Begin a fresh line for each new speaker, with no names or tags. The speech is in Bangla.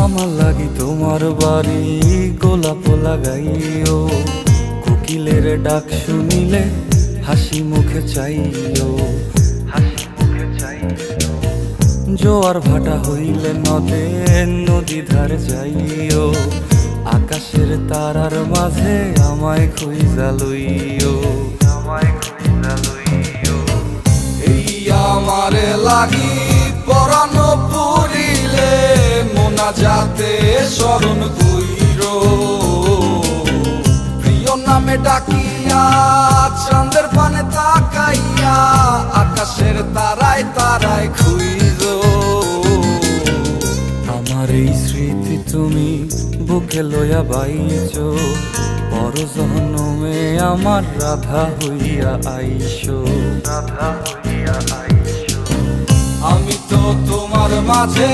আমার লাগি তোমার বাড়ি গোলাপ লাগাইও, কোকিলের ডাক শুনিলে হাসি মুখে চাইও, হাসি মুখে চাইও। জোয়ার ভাটা হইলে নদে নদী ধারে যাইও, আকাশের তারার মাঝে আমায় খুঁজা লইও, আমায় খুঁজা লইও।
এই আমারে লাগি পরানো পুরিলে মোনাজাতে স্মরণ কইরো, প্রিয় নামে ডাকিয়া চাঁদের পানে তাকাইয়া আকাশের তারায় তারায় খুইরো।
আমার এই স্মৃতি তুমি বুকে লইয়া বাইছো, পর জনমে আমার রাধা হইয়া আইসো, রাধা হইয়া আইসো।
আমি তো তোমার মাঝে